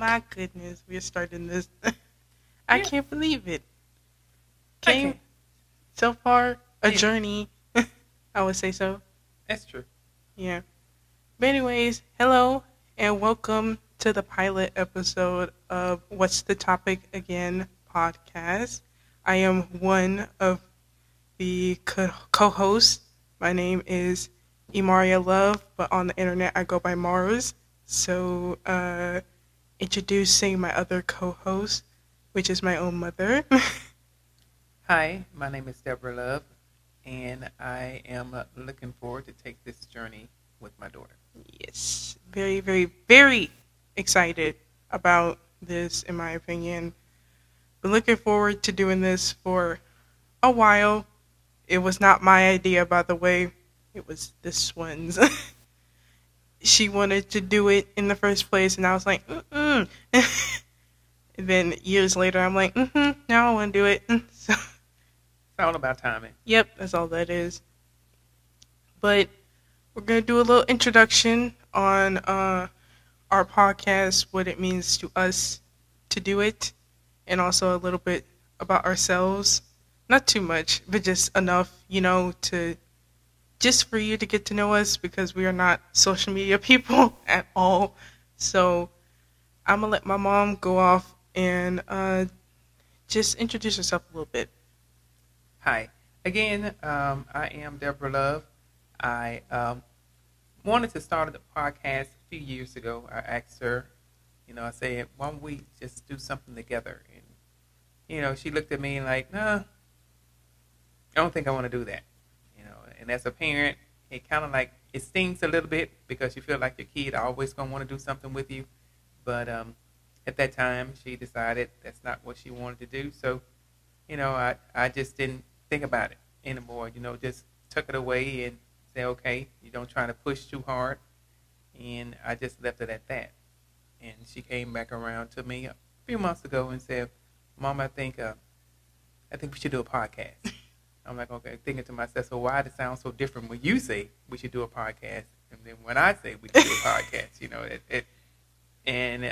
my goodness, we're starting this. I Yeah, can't believe it. Came okay. so far a Yeah, journey. I would say so. that's true. Yeah. But anyways, hello and welcome to the pilot episode of What's the Topic Again podcast. I am one of the co-hosts. My name is Emairia Love, but on the internet I go by Mars. So, introducing my other co-host, which is my own mother. Hi, my name is Debra Love, and I am looking forward to take this journey with my daughter. Yes, very, very, very excited about this, in my opinion. Been looking forward to doing this for a while. It was not my idea, by the way. It was this one's. She wanted to do it in the first place, and I was like, mm-mm. And then years later, I'm like, now I want to do it. So, It's all about timing. yep, that's all that is. But we're going to do a little introduction on our podcast, what it means to us to do it, and also a little bit about ourselves. Not too much, but just enough, to just for you to get to know us because we are not social media people at all. So I'm gonna let my mom go off and just introduce herself a little bit. Hi. Again, I am Deborah Love. I wanted to start the podcast a few years ago. I asked her, I said, why don't we just do something together? And, she looked at me like, nah, I don't think I want to do that. And as a parent, it kind of like, it stings a little bit because you feel like your kid always going to want to do something with you. But at that time, she decided that's not what she wanted to do. So, I just didn't think about it anymore. Just took it away and say, okay, you don't try to push too hard. And I just left it at that. And she came back around to me a few months ago and said, Mom, I think we should do a podcast. I'm like, okay, thinking to myself, so why does it sound so different when you say we should do a podcast and then when I say we should do a podcast, and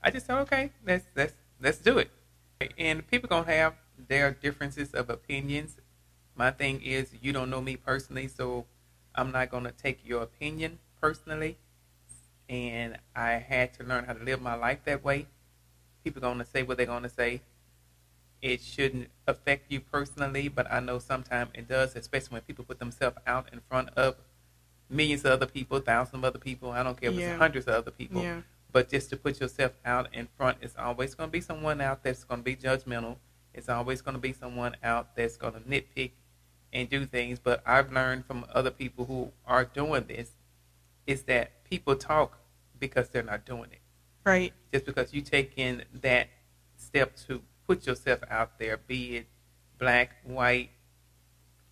I just said, okay, let's do it. And people gonna have their differences of opinions. My thing is, you don't know me personally, so I'm not gonna take your opinion personally. And I had to learn how to live my life that way. People gonna say what they're gonna say. It shouldn't affect you personally, but I know sometimes it does, especially when people put themselves out in front of millions of other people, thousands of other people. I don't care if it's Yeah, hundreds of other people. yeah, But just to put yourself out in front, it's always going to be someone out that's going to be judgmental. It's always going to be someone out that's going to nitpick and do things. But I've learned from other people who are doing this is that people talk because they're not doing it. right. Just because you take in that step to put yourself out there, be it black, white,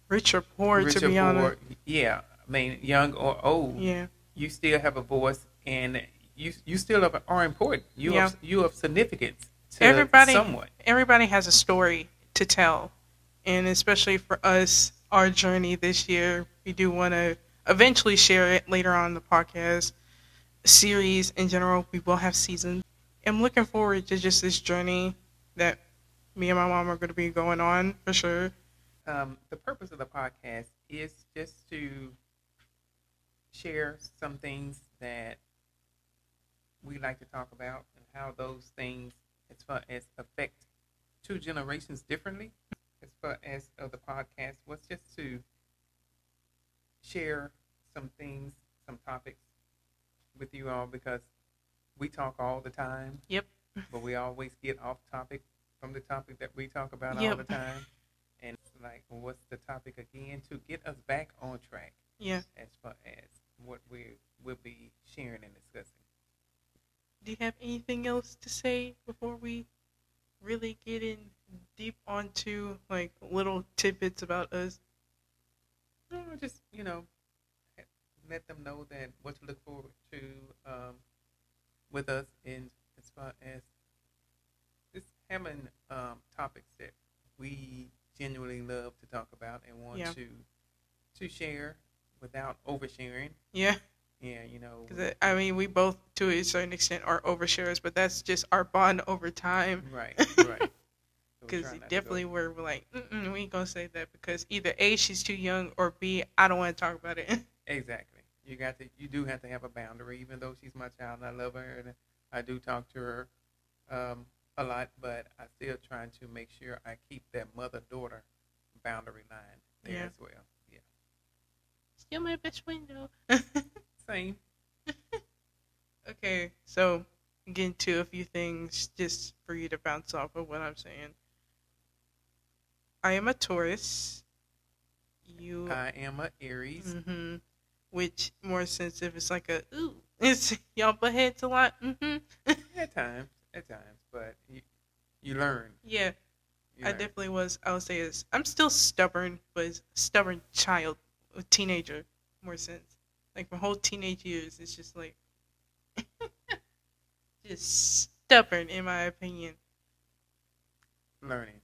Rich or poor, to rich or be honest. poor, yeah, I mean, young or old, Yeah, you still have a voice, and you still are important. yeah. You have significance to Everybody, someone. everybody has a story to tell, and especially for us, our journey this year, we do want to eventually share it later on in the podcast series. In general, we will have seasons. I'm looking forward to just this journey that me and my mom are going to be going on for sure. The purpose of the podcast is just to share some things that we like to talk about and how those things, as far as affect two generations differently. As far as the podcast was just to share some things, some topics with you all because we talk all the time, Yep. but we always get off topic from the topic that we talk about all Yep. the time. And it's like, well, what's the topic again to get us back on track Yeah. as far as what we will be sharing and discussing. Do you have anything else to say before we really get in deep onto like little tidbits about us? No, just let them know that what to look forward to with us, in as far as just having topics that we genuinely love to talk about and want Yeah. to share without oversharing. Yeah. Yeah, you know, Because I mean, we both, to a certain extent, are overshares, but that's just our bond over time. right, right. So we Because try not to go definitely we're like, we ain't gonna say that because either A, she's too young, or B, I don't want to talk about it. exactly. You do have to have a boundary, even though she's my child and I love her and I do talk to her um, a lot, but I still trying to make sure I keep that mother daughter boundary line there Yeah. as well. Yeah, Still my best friend though. same. Okay, so get into a few things just for you to bounce off of what I'm saying. I am a Taurus. You, I am a Aries. mm-hmm. Which more sensitive? It's like a ooh. It's y'all butt heads a lot. Mm-hmm. At times, but you learn. Yeah, You I learn. definitely was. I would say is I'm still stubborn, but it's a stubborn child, a teenager, more sense. Like my whole teenage years, it's just like just stubborn in my opinion. Learning.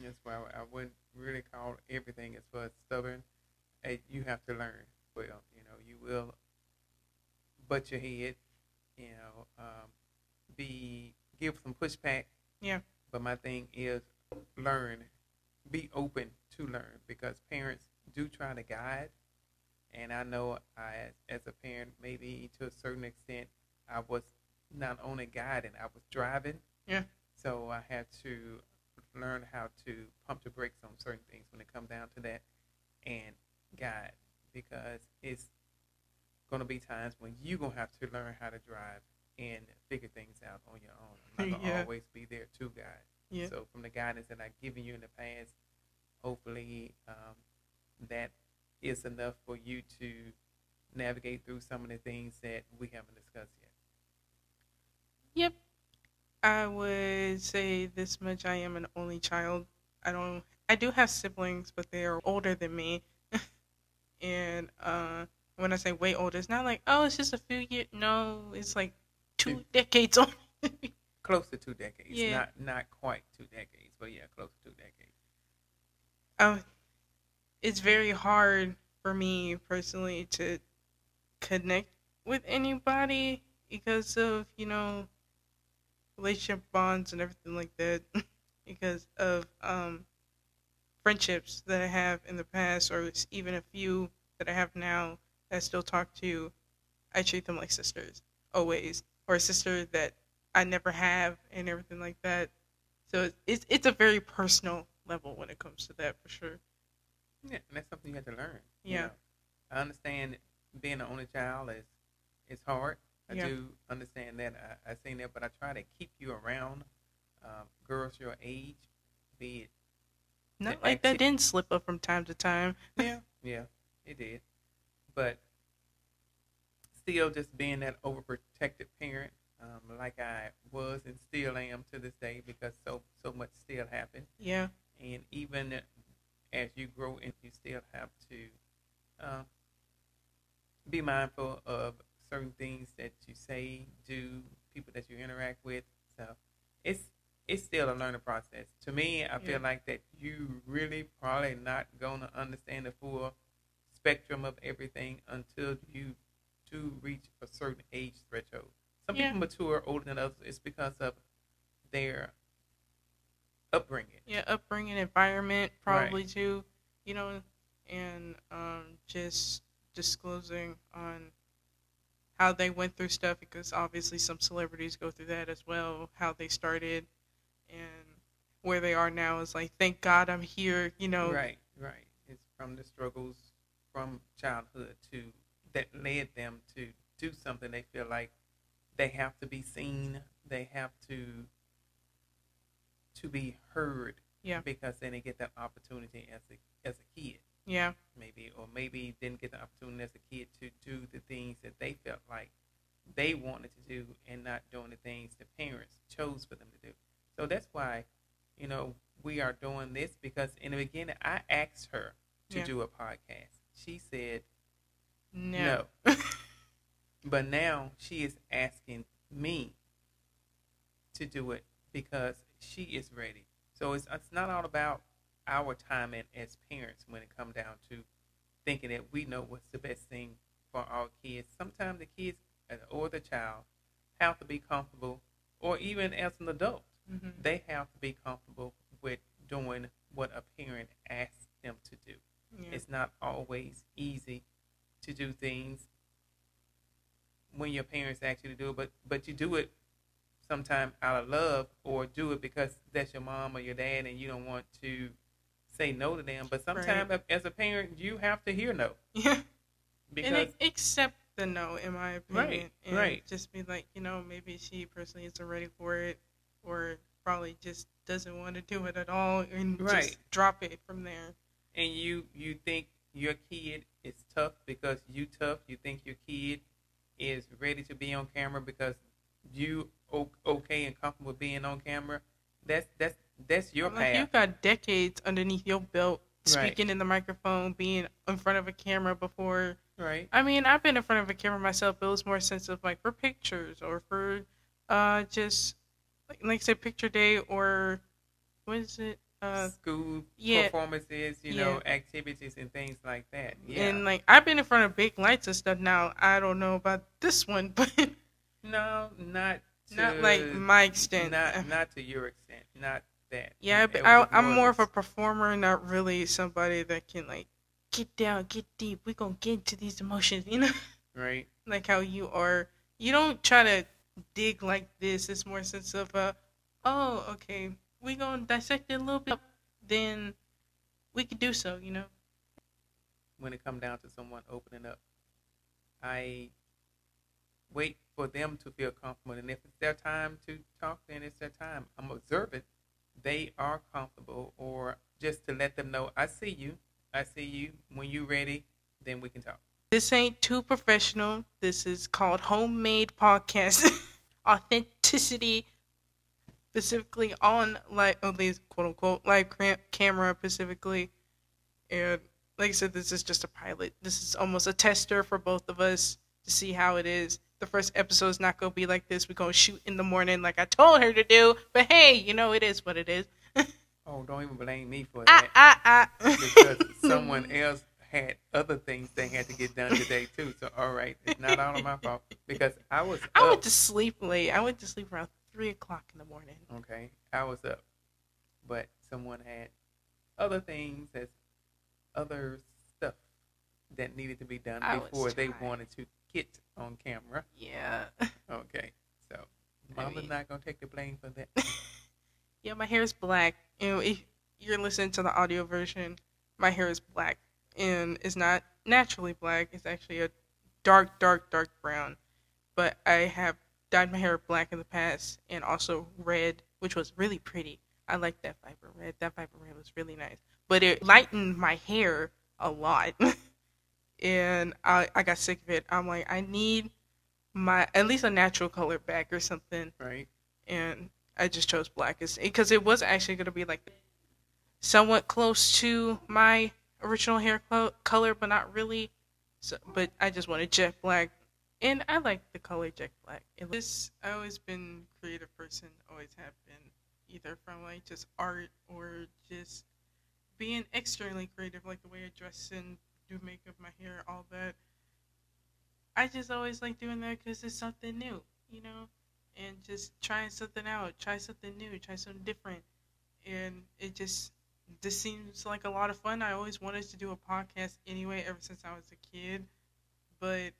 That's why I wouldn't really call everything as far as stubborn. You have to learn. Well, you will butt your head. You know, be give some pushback. Yeah, But my thing is learn, be open to learn because parents do try to guide. And I know as a parent, maybe to a certain extent, I was not only guiding, I was driving. yeah, So I had to learn how to pump the brakes on certain things when it comes down to that and guide because it's going to be times when you're going to have to learn how to drive and figure things out on your own. I'm not going to yeah, always be there to guide. yeah. So from the guidance that I've given you in the past, hopefully that is enough for you to navigate through some of the things that we haven't discussed yet. Yep. I would say this much. I am an only child. I don't. I do have siblings, but they are older than me. And when I say way older, it's not like oh, it's just a few years. No, it's like Two, 2 decades older. close to 2 decades, Yeah. not quite 2 decades, but yeah, close to 2 decades. Uh, it's very hard for me personally to connect with anybody because of relationship bonds and everything like that. Because of friendships that I have in the past, or even a few that I have now that I still talk to, I treat them like sisters always, or a sister that I never have, and everything like that. So it's a very personal level when it comes to that for sure. Yeah, and that's something you have to learn. Yeah, I understand being an only child is hard. I yeah. do understand that. I seen that, but I try to keep you around girls your age, be it Not the like that active. didn't slip up from time to time. Yeah, yeah, it did. But still, just being that overprotective parent, like I was and still am to this day, because so much still happens. Yeah, And even as you grow, and you still have to uh, be mindful of certain things that you say, do, people that you interact with. So it's it's still a learning process. To me, I yeah, feel like that you really probably not gonna understand the full spectrum of everything until you do reach a certain age threshold. Some yeah, people mature older than others. It's because of their upbringing. yeah. Upbringing, environment, Right. probably too. You know, and just disclosing on how they went through stuff because obviously some celebrities go through that as well. How they started and where they are now is like, thank God I'm here. Right, right. It's from the struggles from childhood to that led them to do something they feel like they have to be seen, they have to be heard Yeah, because they didn't get that opportunity as a kid, yeah, maybe, or maybe didn't get the opportunity as a kid to do the things that they felt like they wanted to do and not doing the things the parents chose for them to do. So that's why, you know, we are doing this because in the beginning I asked her to yeah. do a podcast. She said No. no. But now she is asking me to do it because she is ready. So it's not all about our timing as parents when it comes down to thinking that we know what's the best thing for our kids. Sometimes the kids or the child have to be comfortable, or even as an adult, they have to be comfortable with doing what a parent asks them to do. Yeah. It's not always easy to do things when your parents ask you to do it, but you do it sometimes out of love, or do it because that's your mom or your dad and you don't want to say no to them. But sometimes as a parent, you have to hear no. Yeah. Because and accept the no, in my opinion. Right. And just be like, maybe she personally isn't ready for it, or probably just doesn't want to do it at all, and just drop it from there. And you think your kid is tough because you tough. You think your kid is ready to be on camera because you okay and comfortable being on camera. That's your path. Like, you've got decades underneath your belt speaking in the microphone, being in front of a camera before. Right. I mean, I've been in front of a camera myself, but it was more sense of like for pictures, or for just like say picture day, or what is it? School performances, activities and things like that. Yeah. And like, I've been in front of big lights and stuff. Now I don't know about this one, but no, not like my extent. Not to your extent. Not that. Yeah, but I'm more of a performer, not really somebody that can like get down, get deep. We're gonna get into these emotions, Right. Like how you are. You don't try to dig like this. It's more sense of oh, okay, we gonna dissect it a little bit, then we could do so, When it comes down to someone opening up, I wait for them to feel comfortable, and if it's their time to talk, then it's their time. I'm observant. They are comfortable, or just to let them know, I see you. When you're ready, then we can talk. This ain't too professional. This is called homemade podcast. Authenticity, specifically on like at least quote unquote live camera specifically. And like I said, this is just a pilot. This is almost a tester for both of us to see how it is. The first episode is not gonna be like this. We're gonna shoot in the morning like I told her to do. But hey, it is what it is. Oh, don't even blame me for that. Because someone else had other things they had to get done today too. So all right, it's not all of my fault, because I went to sleep late. I went to sleep around 3:00 in the morning. Okay, I was up, but someone had other things, other stuff that needed to be done before they wanted to get on camera. Yeah. Okay, so Mama's not gonna take the blame for that. Yeah, my hair is black. If you're listening to the audio version, my hair is black. And it's not naturally black. It's actually a dark, dark, dark brown. But I have dyed my hair black in the past, and also red, which was really pretty. I like that vibrant red. That vibrant red was really nice. But it lightened my hair a lot. And I got sick of it. I'm like, I need at least a natural color back or something. Right. And I just chose black because it was actually going to be like somewhat close to my original hair color, but not really. So, but I just wanted jet black, and I like the color jet black. I always been a creative person, always have been, either from like just art or just being externally creative, like the way I dress and do makeup, my hair, all that. I just always like doing that because it's something new, and just trying something out, try something new, try something different, and this seems like a lot of fun. I always wanted to do a podcast anyway, ever since I was a kid. But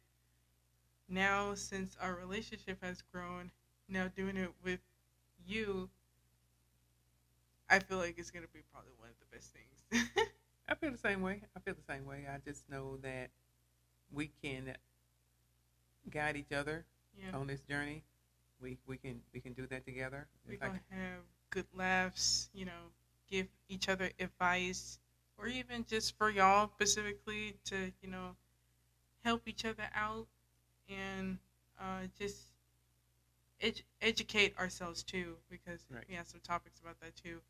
now, since our relationship has grown, now doing it with you, I feel like it's going to be probably one of the best things. I feel the same way. I just know that we can guide each other on this journey. We can do that together. We're going to have good laughs, give each other advice, or even just for y'all specifically to, help each other out, and just educate ourselves too, because we have some topics about that too.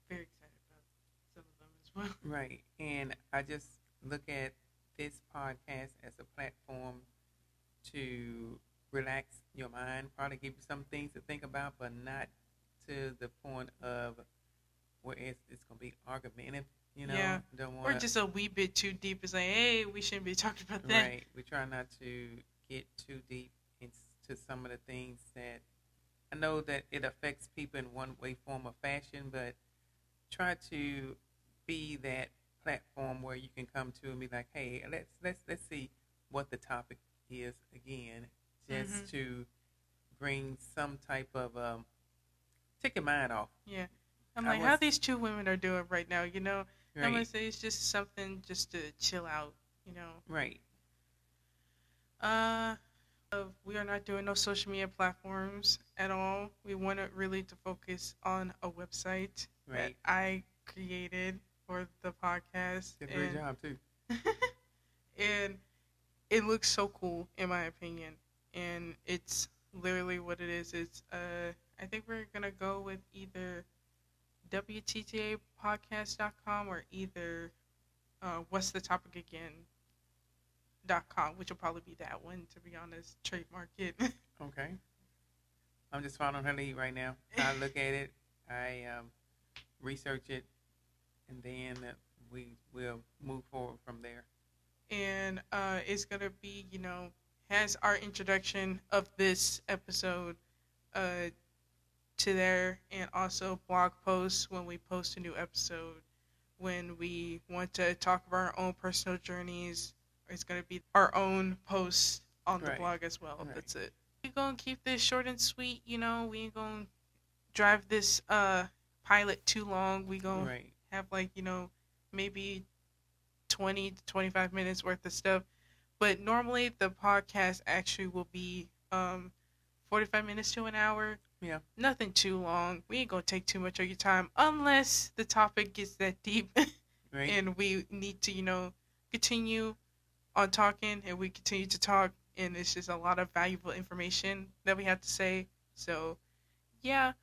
Very excited about some of them as well. Right. And I just look at this podcast as a platform to relax your mind, probably give you some things to think about, but not to the point of where it's going to be argumentative Yeah. Don't Or want just a wee bit too deep. It's like, hey, we shouldn't be talking about to. that. Right. We try not to get too deep into some of the things that I know that it affects people in one way, form, or fashion, but try to be that platform where you can come to and be like, hey, let's see what the topic is again, Mm-hmm. just to bring some type of take your mind off. Yeah. I'm I like, how was these two women are doing right now, you know? I'm gonna right, say it's just something just to chill out, you know. right, Uh, we are not doing no social media platforms at all. We wanted really to focus on a website that right. I created for the podcast, Did a great job too. and it looks so cool in my opinion. And it's literally what it is. It's I think we're gonna go with either WTTApodcast.com or either what's the topic again.com, which will probably be that one to be honest. Trademark it. Okay. I'm just following her lead right now. I look at it, I research it, and then we will move forward from there. And it's gonna be, has our introduction of this episode uh to there, and also blog posts when we post a new episode, when we want to talk about our own personal journeys. It's gonna be our own posts on the Right, blog as well. right, That's it. We're gonna keep this short and sweet, we ain't gonna drive this pilot too long. We gonna right, have like, maybe 20 to 25 minutes worth of stuff. But normally the podcast actually will be 45 minutes to an hour. yeah, Nothing too long. We ain't gonna take too much of your time unless the topic gets that deep right. and we need to, continue on talking, and we continue to talk, and it's just a lot of valuable information that we have to say. So yeah.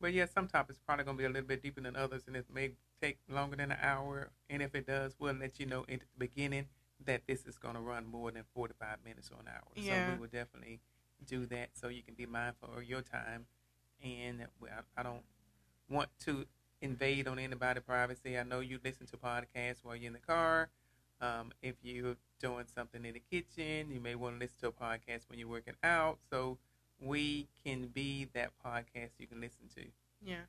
But yeah, some topics probably gonna be a little bit deeper than others, and it may take longer than an hour. And if it does, we'll let you know in the beginning that this is gonna run more than 45 minutes or an hour. So Yeah. we will definitely do that, so you can be mindful of your time. And I don't want to invade on anybody's privacy. I know you listen to podcasts while you're in the car. If you're doing something in the kitchen, you may want to listen to a podcast when you're working out. So we can be that podcast you can listen to. Yeah.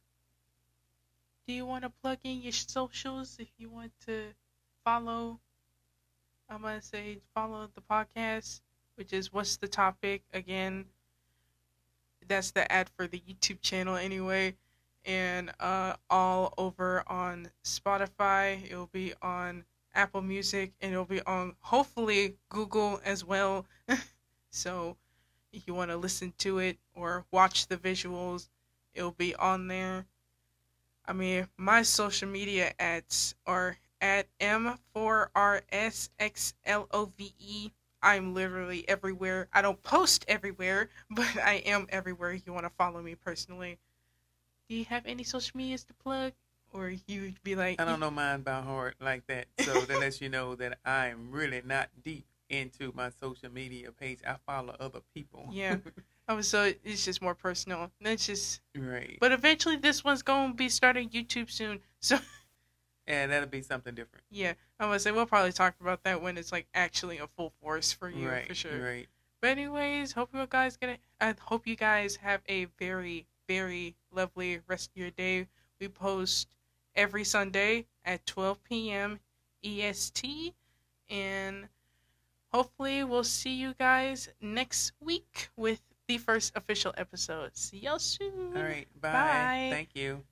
Do you want to plug in your socials if you want to follow? I'm going to say follow the podcast, which is What's the Topic? Again, that's the ad for the YouTube channel anyway. And all over on Spotify. It'll be on Apple Music, and it'll be on hopefully Google as well. So if you want to listen to it or watch the visuals, it'll be on there. I mean, my social media ads are at M4RSXLOVE. I'm literally everywhere. I don't post everywhere, but I am everywhere if you want to follow me personally. Do you have any social medias to plug? Or you'd be like, I don't know mine by heart like that. So that lets you know that I'm really not deep into my social media page. I follow other people. yeah. So it's just more personal. That's just. Right. But eventually this one's going to be starting YouTube soon. So. And that'll be something different. Yeah. I was say we'll probably talk about that when it's like actually a full force for you, Right. for sure. Right. But anyways, I hope you guys have a very, very lovely rest of your day. We post every Sunday at 12 p.m. EST, and hopefully we'll see you guys next week with the first official episode. See y'all soon. All right. Bye. Bye. Thank you.